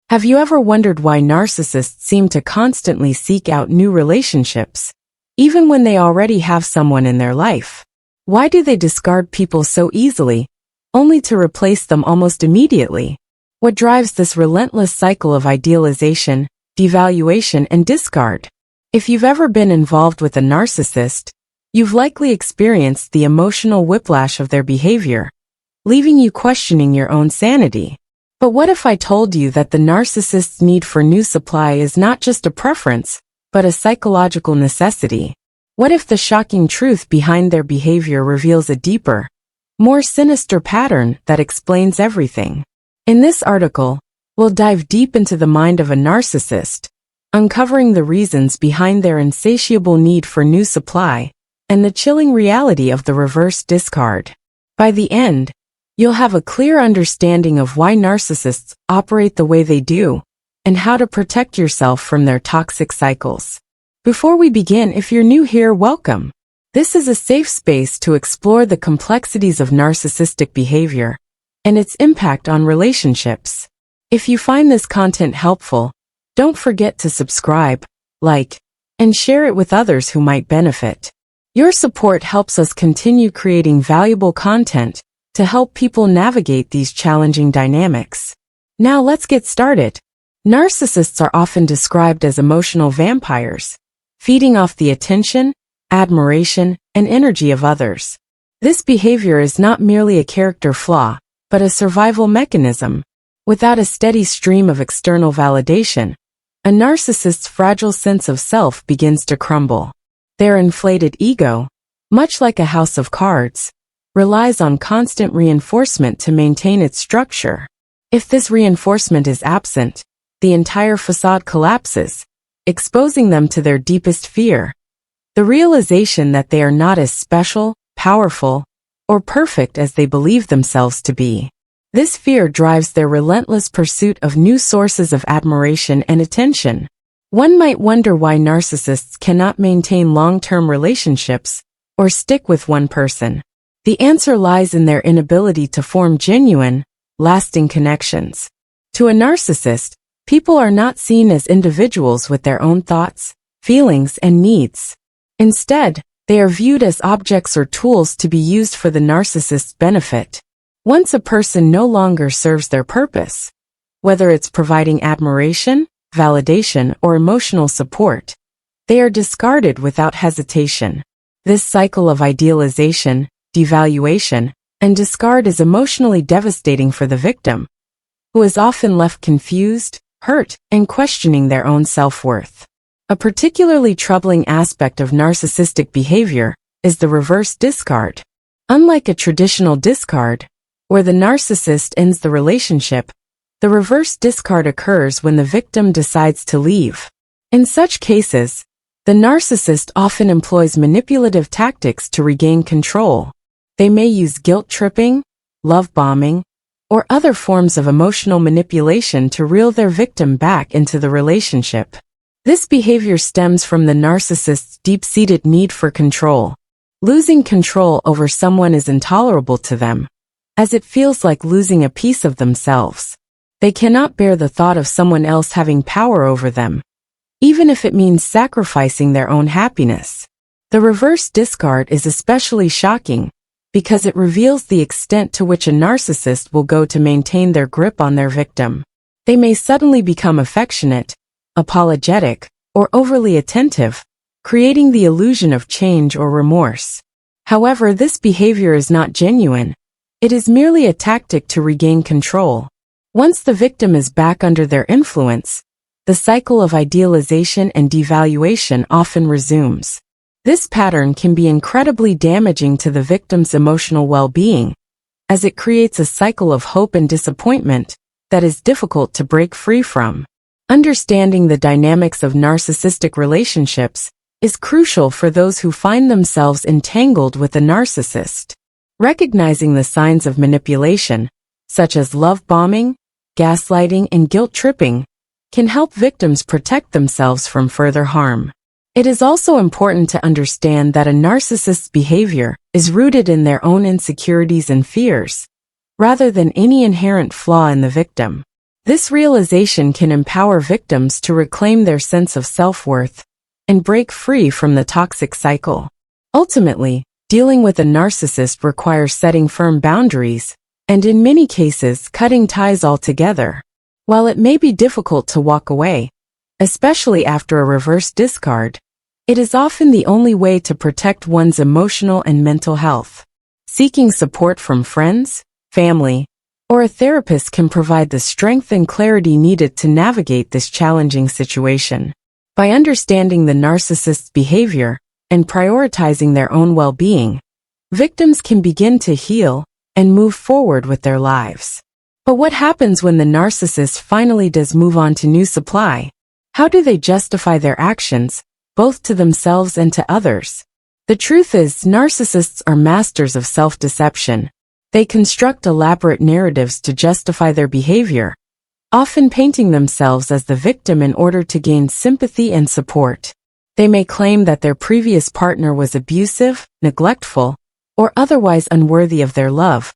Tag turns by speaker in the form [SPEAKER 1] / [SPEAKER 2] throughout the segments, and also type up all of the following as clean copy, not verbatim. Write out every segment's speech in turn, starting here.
[SPEAKER 1] Have you ever wondered why narcissists seem to constantly seek out new relationships, even when they already have someone in their life? Why do they discard people so easily, only to replace them almost immediately? What drives this relentless cycle of idealization, devaluation, and discard? If you've ever been involved with a narcissist, you've likely experienced the emotional whiplash of their behavior, leaving you questioning your own sanity. But what if I told you that the narcissist's need for new supply is not just a preference, but a psychological necessity? What if the shocking truth behind their behavior reveals a deeper, more sinister pattern that explains everything? In this article, we'll dive deep into the mind of a narcissist, uncovering the reasons behind their insatiable need for new supply and the chilling reality of the reverse discard. By the end, you'll have a clear understanding of why narcissists operate the way they do and how to protect yourself from their toxic cycles. Before we begin, if you're new here, welcome. This is a safe space to explore the complexities of narcissistic behavior and its impact on relationships. If you find this content helpful, don't forget to subscribe, like, and share it with others who might benefit. Your support helps us continue creating valuable content to help people navigate these challenging dynamics. Now let's get started. Narcissists are often described as emotional vampires, feeding off the attention, admiration, and energy of others. This behavior is not merely a character flaw, but a survival mechanism. Without a steady stream of external validation, a narcissist's fragile sense of self begins to crumble. Their inflated ego, much like a house of cards, relies on constant reinforcement to maintain its structure. If this reinforcement is absent, the entire facade collapses, exposing them to their deepest fear, the realization that they are not as special, powerful, or perfect as they believe themselves to be. This fear drives their relentless pursuit of new sources of admiration and attention. One might wonder why narcissists cannot maintain long-term relationships or stick with one person. The answer lies in their inability to form genuine, lasting connections. To a narcissist, people are not seen as individuals with their own thoughts, feelings, and needs. Instead, they are viewed as objects or tools to be used for the narcissist's benefit. Once a person no longer serves their purpose, whether it's providing admiration, validation, or emotional support, they are discarded without hesitation. This cycle of idealization, devaluation, and discard is emotionally devastating for the victim, who is often left confused, hurt, and questioning their own self-worth. A particularly troubling aspect of narcissistic behavior is the reverse discard. Unlike a traditional discard, where the narcissist ends the relationship, the reverse discard occurs when the victim decides to leave. In such cases, the narcissist often employs manipulative tactics to regain control. They may use guilt tripping, love bombing, or other forms of emotional manipulation to reel their victim back into the relationship. This behavior stems from the narcissist's deep-seated need for control. Losing control over someone is intolerable to them, as it feels like losing a piece of themselves. They cannot bear the thought of someone else having power over them, even if it means sacrificing their own happiness. The reverse discard is especially shocking, because it reveals the extent to which a narcissist will go to maintain their grip on their victim. They may suddenly become affectionate, apologetic, or overly attentive, creating the illusion of change or remorse. However, this behavior is not genuine. It is merely a tactic to regain control. Once the victim is back under their influence, the cycle of idealization and devaluation often resumes. This pattern can be incredibly damaging to the victim's emotional well-being, as it creates a cycle of hope and disappointment that is difficult to break free from. Understanding the dynamics of narcissistic relationships is crucial for those who find themselves entangled with a narcissist. Recognizing the signs of manipulation, such as love bombing, gaslighting, and guilt tripping, can help victims protect themselves from further harm. It is also important to understand that a narcissist's behavior is rooted in their own insecurities and fears, rather than any inherent flaw in the victim. This realization can empower victims to reclaim their sense of self-worth and break free from the toxic cycle. Ultimately, dealing with a narcissist requires setting firm boundaries and, in many cases, cutting ties altogether. While it may be difficult to walk away, especially after a reverse discard, it is often the only way to protect one's emotional and mental health. Seeking support from friends, family, or a therapist can provide the strength and clarity needed to navigate this challenging situation. By understanding the narcissist's behavior and prioritizing their own well-being, victims can begin to heal and move forward with their lives. But what happens when the narcissist finally does move on to new supply? How do they justify their actions, both to themselves and to others? The truth is, narcissists are masters of self-deception. They construct elaborate narratives to justify their behavior, often painting themselves as the victim in order to gain sympathy and support. They may claim that their previous partner was abusive, neglectful, or otherwise unworthy of their love,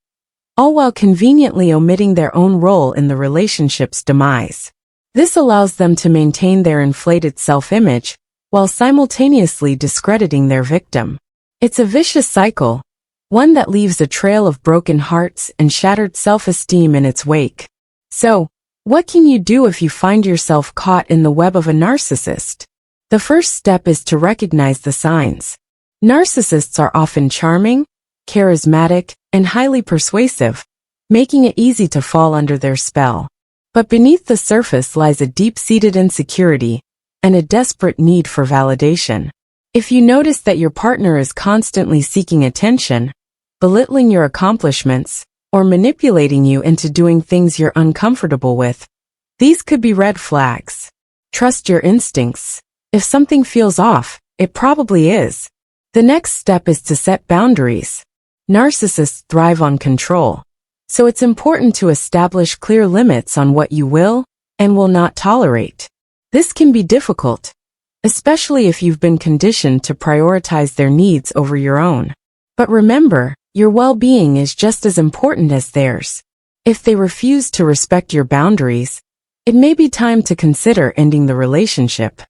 [SPEAKER 1] all while conveniently omitting their own role in the relationship's demise. This allows them to maintain their inflated self-image, while simultaneously discrediting their victim. It's a vicious cycle, one that leaves a trail of broken hearts and shattered self-esteem in its wake. So, what can you do if you find yourself caught in the web of a narcissist? The first step is to recognize the signs. Narcissists are often charming, charismatic, and highly persuasive, making it easy to fall under their spell. But beneath the surface lies a deep-seated insecurity and a desperate need for validation. If you notice that your partner is constantly seeking attention, belittling your accomplishments, or manipulating you into doing things you're uncomfortable with, these could be red flags. Trust your instincts. If something feels off, it probably is. The next step is to set boundaries. Narcissists thrive on control, so it's important to establish clear limits on what you will and will not tolerate. This can be difficult, especially if you've been conditioned to prioritize their needs over your own. But remember, your well-being is just as important as theirs. If they refuse to respect your boundaries, it may be time to consider ending the relationship.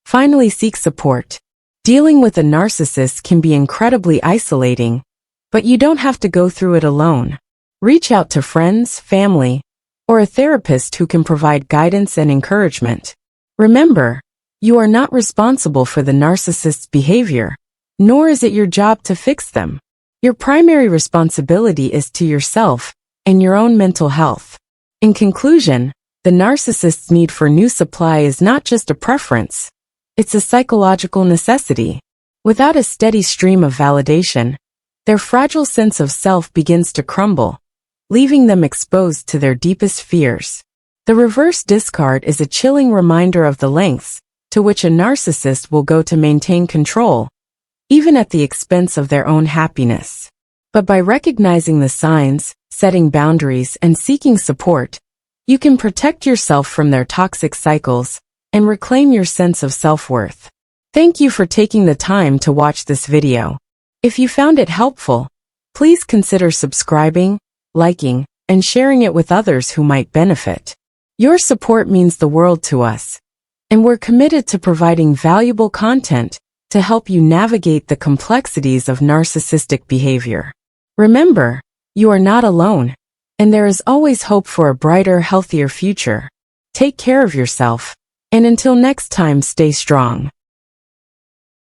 [SPEAKER 1] Finally, seek support. Dealing with a narcissist can be incredibly isolating, but you don't have to go through it alone. Reach out to friends, family, or a therapist who can provide guidance and encouragement. Remember, you are not responsible for the narcissist's behavior, nor is it your job to fix them. Your primary responsibility is to yourself and your own mental health. In conclusion, the narcissist's need for new supply is not just a preference, it's a psychological necessity. Without a steady stream of validation, their fragile sense of self begins to crumble, leaving them exposed to their deepest fears. The reverse discard is a chilling reminder of the lengths to which a narcissist will go to maintain control, even at the expense of their own happiness. But by recognizing the signs, setting boundaries, and seeking support, you can protect yourself from their toxic cycles and reclaim your sense of self-worth. Thank you for taking the time to watch this video. If you found it helpful, please consider subscribing, liking, and sharing it with others who might benefit. Your support means the world to us, and we're committed to providing valuable content to help you navigate the complexities of narcissistic behavior. Remember, you are not alone, and there is always hope for a brighter, healthier future. Take care of yourself, and until next time, stay strong.